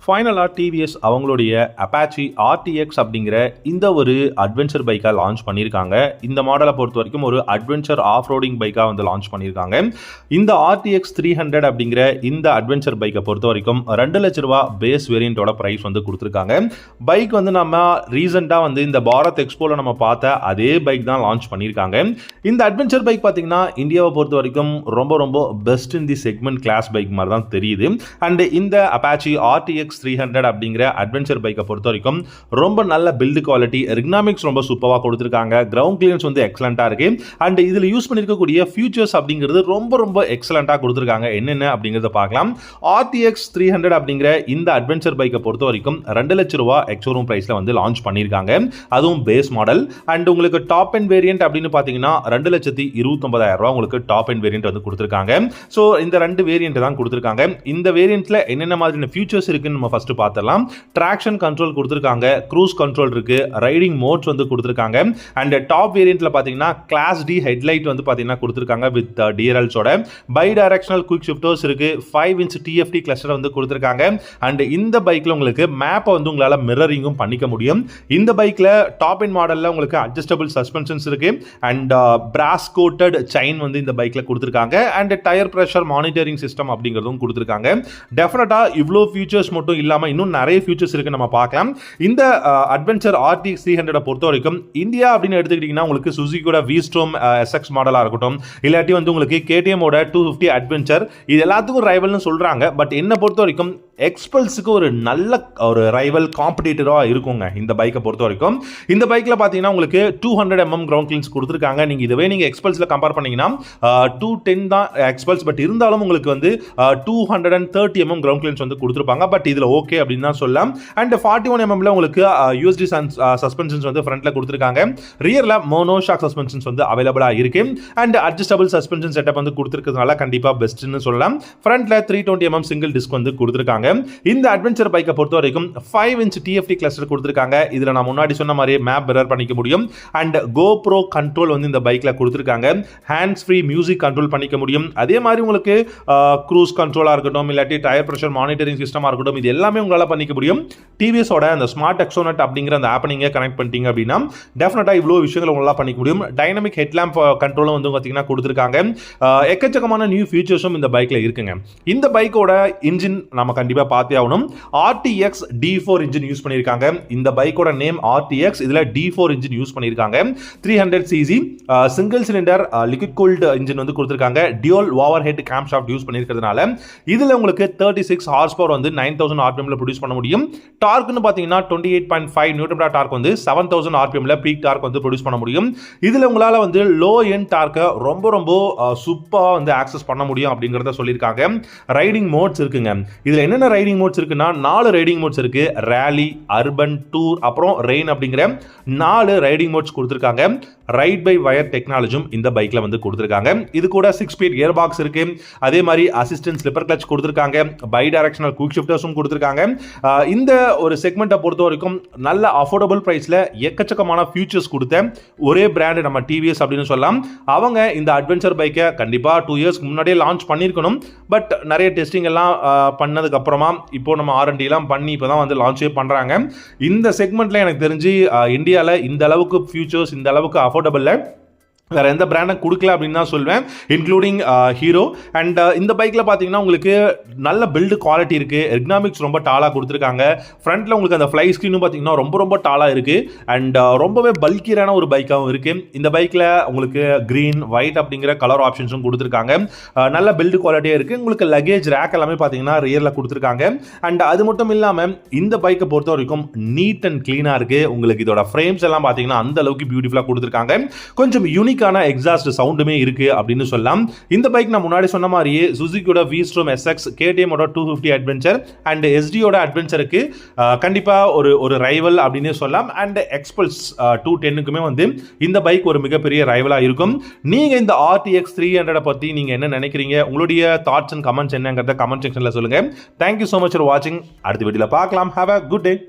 ஃபைனலாக டிவிஎஸ் அவங்களுடைய Apache RTX அப்படிங்கிற இந்த ஒரு அட்வென்ச்சர் பைக்காக லான்ச் பண்ணியிருக்காங்க. இந்த மாடலை பொறுத்த வரைக்கும் ஒரு அட்வென்ச்சர் ஆஃப் ரோடிங் பைக்காக வந்து லான்ச் பண்ணியிருக்காங்க. இந்த ஆர்டிஎக்ஸ் 300 அப்படிங்கிற இந்த அட்வென்ச்சர் பைக்கை பொறுத்த வரைக்கும் 2 லட்ச ரூபா பேஸ் வேரியண்டோட ப்ரைஸ் வந்து கொடுத்துருக்காங்க. பைக் வந்து நம்ம ரீசெண்டாக வந்து இந்த பாரத் எக்ஸ்போவில் நம்ம பார்த்த அதே பைக் தான் லான்ச் பண்ணியிருக்காங்க. இந்த அட்வென்ச்சர் பைக் பார்த்தீங்கன்னா இந்தியாவை பொறுத்த வரைக்கும் ரொம்ப ரொம்ப best in the segment class bike மாதிரி தான் தெரியுது. அண்ட் இந்த அப்பாச்சி ஆர்டிஎக்ஸ் 300 அப்படிங்கிற அட்வென்ச்சர் பைக்கை பொறுத்த வரைக்கும் ரொம்ப நல்ல பில்டு குவாலிட்டி, எர்கனாமிக்ஸ் ரொம்ப சூப்பராக கொடுத்துருக்காங்க. கிரவுண்ட் கிளியரன்ஸ் வந்து எக்ஸலண்டாக இருக்கு. அண்ட் இதில் யூஸ் பண்ணியிருக்கக்கூடிய ஃபியூச்சர்ஸ் அப்படிங்கிறது ரொம்ப ரொம்ப எக்ஸலண்டாக கொடுத்துருக்காங்க. என்னென்ன அப்படிங்கிறத பார்க்கலாம். ஆர்டிஎக்ஸ் 300 அப்படிங்கிற இந்த அட்வென்ச்சர் பைக்கை பொறுத்த வரைக்கும் 2 லட்ச ரூபா எக்ஸோரூம் பிரைஸில் வந்து லான்ச் பண்ணியிருக்காங்க. அதுவும் பேஸ் மாடல். அண்ட் உங்களுக்கு டாப் அண்ட் வேரியன்ட் அப்படின்னு பார்த்தீங்கன்னா 2,29,000 ரூபா உங்களுக்கு டாப் அண்ட் வேரியன்ட் வந்து கொடுத்துருக்காங்க. ஸோ இந்த 2 வேரியன்ட் தான் கொடுத்துருக்காங்க. இந்த வேரியன்ட்ல என்னென்ன மாதிரியான ஃபியூச்சர்ஸ் இருக்குன்னு நம்ம ஃபர்ஸ்ட் பார்த்துடலாம். ட்ராக்ஷன் கண்ட்ரோல் கொடுத்துருக்காங்க, க்ரூஸ் கண்ட்ரோல் இருக்கு, ரைடிங் மோட்ஸ் வந்து கொடுத்துருக்காங்க. அண்ட் டாப் வேரியன்ட்ல பார்த்தீங்கன்னா கிளாஸ் டி ஹெட்லைட் வந்து பார்த்தீங்கன்னா கொடுத்துருக்காங்க வித் டிஆர்எல்ஸோட. பை டைரக்ஷனல் குயிக் ஷிஃப்டர்ஸ் இருக்கு, 5 இன்ச் டிஎஃப்டி கிளஸ்டர் வந்து கொடுத்துருக்காங்க. அண்ட் இந்த பைக்ல உங்களுக்கு மேப்பை வந்து உங்களால் மிரரிங்கும் பண்ணிக்க முடியும். இந்த பைக்ல டாப் எண்ட் மாடல்ல உங்களுக்கு அட்ஜஸ்டபிள் சஸ்பென்ஷன்ஸ் இருக்கு. அண்ட் பிராஸ் கோட்டட் செயின் வந்து இந்த பைக்ல கொடுத்துருக்காங்க. And tyre pressure monitoring system அப்படிங்கிறதும் கொடுத்துருக்காங்க. டெஃபினட்டா இவ்வளோ ஃபியூச்சர்ஸ் மட்டும் இல்லாமல் இன்னும் நிறைய ஃபியூச்சர்ஸ் இருக்கு நம்ம பார்க்கலாம். இந்த அட்வென்ச்சர் ஆர்டிஎக்ஸ் 300 பொறுத்த வரைக்கும் இந்தியா அப்படின்னு எடுத்துக்கிட்டீங்கன்னா உங்களுக்கு சுசுகியோட V-Strom SX மாடலாக இருக்கட்டும், இல்லாட்டி வந்து உங்களுக்கு KTM-ஓட 250 அட்வென்ச்சர், இது எல்லாத்துக்கும் ரைவல்னு சொல்றாங்க. பட் என்ன பொறுத்த வரைக்கும் எக்ஸ்பல்ஸுக்கு ஒரு நல்ல ஒரு ரைவல் காம்படிட்டராக இருக்குங்க இந்த பைக்கை பொறுத்த வரைக்கும். இந்த பைக்கில் பார்த்தீங்கன்னா உங்களுக்கு 200 mm கிரவுண்ட் கிளியரன்ஸ் கொடுத்துருக்காங்க. நீங்கள் இதுவே நீங்கள் எக்ஸ்பல்ஸில் கம்பேர் பண்ணீங்கன்னா 210 தான் எக்ஸ்பல்ஸ். பட் இருந்தாலும் உங்களுக்கு வந்து 230 mm கிரவுண்ட் கிளியரன்ஸ் வந்து கொடுத்துருப்பாங்க. பட் இதில் ஓகே அப்படின்னு தான் சொல்லலாம். அண்ட் 41 mm உங்களுக்கு USD சஸ்பென்ஷன்ஸ் வந்து ஃப்ரண்ட்ல கொடுத்துருக்காங்க. ரியரில் மோனோ ஷாக் சஸ்பென்ஷன்ஸ் வந்து அவைலபிளாக இருக்கு. அண்ட் அட்ஜஸ்டபிள் சஸ்பென்ஷன் செட்டப் வந்து கொடுத்துருக்கிறதுனால கண்டிப்பாக பெஸ்ட்னு சொல்லலாம். ஃப்ரண்ட்ல 320 mm சிங்கிள் டிஸ்க் வந்து கொடுத்துருக்காங்க. இந்த அட்வென்ச்சர் பைக்கை பொறுத்த வரைக்கும் 5 இன்ச் டிஎஃப்டி கிளஸ்டர் கொடுத்துருக்காங்க. இதுல நான் முன்னாடி சொன்ன மாதிரி மேப் மிரர் பண்ணிக்க முடியும். அண்ட் GoPro கண்ட்ரோல் வந்து இந்த பைக்ல கொடுத்துருக்காங்க. ஹேண்ட்ஸ் ஃப்ரீ மியூசிக் கண்ட்ரோல் பண்ணிக்க முடியும். அதே மாதிரி உங்களுக்கு க்ரூஸ் கண்ட்ரோலா இருக்கட்டும், இல்லாட்டி டயர் பிரஷர் மானிட்டரிங் சிஸ்டமா இருக்கட்டும், இது எல்லாமே உங்களால பண்ணிக்க முடியும். டிவிஎஸோட அந்த ஸ்மார்ட் எக்ஸோனட் அப்படிங்கிற அந்த ஆப் நீங்க கனெக்ட் பண்ணிட்டீங்க அப்படின்னா டெஃபினட்டா இவ்வளவு விஷயங்களை உங்களால பண்ணிக்க முடியும். டைனமிக் ஹெட்லாம்ப் கண்ட்ரோலும் வந்து பாத்தீங்கன்னா கொடுத்துருக்காங்க. எக்கச்சக்கமான நியூ ஃபீச்சர்ஸும் இந்த பைக்ல இருக்குங்க. இந்த பைக்கோட இன்ஜின் நம்ம கண்டிப்பா பார்த்தே ஆகணும். RTX D4 இன்ஜின் யூஸ் பண்ணிருக்காங்க. இந்த பைக்கோட நேம் RTX, இதுல D4 இன்ஜின் யூஸ் பண்ணிருக்காங்க. 300 cc single cylinder liquid cooled engine வந்து கொடுத்திருக்காங்க. Dual overhead camshaft use பண்ணிருக்கிறதுனால இதுல உங்களுக்கு 36 ஹார்ஸ் பவர் வந்து 9000 RPM ல ப்ரொடியூஸ் பண்ண முடியும். டார்க்னு பாத்தீங்கன்னா 28.5 நியூட்டன் மீட்டர் டார்க் வந்து 7000 RPM ல பீக் டார்க் வந்து ப்ரொடியூஸ் பண்ண முடியும். இதுல உங்களால வந்து லோ எண்ட் டார்க்கை ரொம்ப ரொம்ப சூப்பரா வந்து ஆக்சஸ் பண்ண முடியும் அப்படிங்கறத சொல்லியிருக்காங்க. ரைடிங் மோட்ஸ் இருக்குங்க. இதுல என்னென்ன ரைடிங் மோட்ஸ் இருக்குன்னா 4 ரைடிங் மோட்ஸ் இருக்கு. ரேலி, அர்பன், டூர், அப்புறம் ரெயின் அப்படிங்கிற 4 ரைடிங் மோட்ஸ் கொடுத்துருக்காங்க. ரைட் பை வயர் டெக்னாலஜியும் இந்த பைக்ல வந்து கொடுத்துருக்காங்க. இது கூட 6 ஸ்பீட் கியர் பாக்ஸ் இருக்கு. அதே மாதிரி அசிஸ்டன்ட் ஸ்லிப்பர் கிளட்ச் கொடுத்துருக்காங்க. பை டைரக்ஷனல் குயிக் ஷிஃப்டர்ஸும் கொடுத்துருக்காங்க. இந்த ஒரு செக்மெண்ட்டை பொறுத்த வரைக்கும் நல்ல அஃபோர்டபுள் பிரைஸ்ல எக்கச்சக்கமான ஃபியூச்சர்ஸ் கொடுத்த ஒரே பிராண்ட் நம்ம டிவிஎஸ் அப்படின்னு சொல்லலாம். அவங்க இந்த அட்வென்ச்சர் பைக்கை கண்டிப்பா 2 இயர்ஸ்க்கு முன்னாடியே லான்ச் பண்ணியிருக்கணும். பட் நிறைய டெஸ்டிங் எல்லாம் பண்ணதுக்கு அப்புறமா இப்போ நம்ம R&D எல்லாம் பண்ணி இப்போதான் வந்து லான்ச்சே பண்றாங்க. இந்த செக்மெண்ட்ல எனக்கு தெரிஞ்சு இந்தியாவில் இந்த அளவுக்கு ஃபியூச்சர்ஸ், இந்த அளவுக்கு அஃபோர்டபுள்ல வேற எந்த பிராண்டும் கொடுக்கல அப்படின்னு தான் சொல்வேன், இன்க்ளூடிங் ஹீரோ. அண்ட் இந்த பைக்கில் பார்த்தீங்கன்னா உங்களுக்கு நல்ல பில்டு குவாலிட்டி இருக்கு. எர்கனாமிக்ஸ் ரொம்ப டாலாக கொடுத்துருக்காங்க. ஃப்ரண்ட்ல உங்களுக்கு அந்த ஃப்ளை ஸ்க்ரீனும் பார்த்தீங்கன்னா ரொம்ப ரொம்ப டாலாக இருக்கு. அண்ட் ரொம்பவே பல்கியரான ஒரு பைக்காகவும் இருக்கு. இந்த பைக்கில் உங்களுக்கு கிரீன், ஒயிட் அப்படிங்கிற கலர் ஆப்ஷன்ஸும் கொடுத்துருக்காங்க. நல்ல பில்டு குவாலிட்டியாக இருக்கு. உங்களுக்கு லக்கேஜ் ரேக் எல்லாமே பார்த்தீங்கன்னா ரியரில் கொடுத்துருக்காங்க. அண்ட் அது மட்டும் இல்லாமல் இந்த பைக்கை பொறுத்த வரைக்கும் நீட் அண்ட் கிளீனாக இருக்கு. உங்களுக்கு இதோட ஃப்ரேம்ஸ் எல்லாம் பார்த்தீங்கன்னா அந்த அளவுக்கு பியூட்டிஃபுல்லாக கொடுத்துருக்காங்க. கொஞ்சம் யூனிக் எக்ஸாஸ்ட் சவுண்டுமே இருக்கு அப்படின்னு சொல்லலாம். இந்த பைக் நான் முன்னாடி சொன்ன மாதிரியே சுசுகியோட V-Strom SX, KTM-ஓட 250 அட்வென்ச்சர் அண்ட் SD-யோட அட்வென்ச்சருக்கு கண்டிப்பா ஒரு ரைவல் அப்படின்னு சொல்லலாம். அண்ட் எக்ஸ்பல்ஸ் 210க்குமே வந்து இந்த பைக் ஒரு மிகப்பெரிய ரைவலா இருக்கும். நீங்க இந்த RTX 300 பத்தி நீங்க என்ன நினைக்கிறீங்க? உங்களுடைய தாட்ஸ் அண்ட் கமெண்ட்ஸ் என்னங்கறத கமெண்ட் செக்ஷன்ல சொல்லுங்க. Thank you so much for watching. அடுத்த வீடியோல பார்க்கலாம். Have a good day.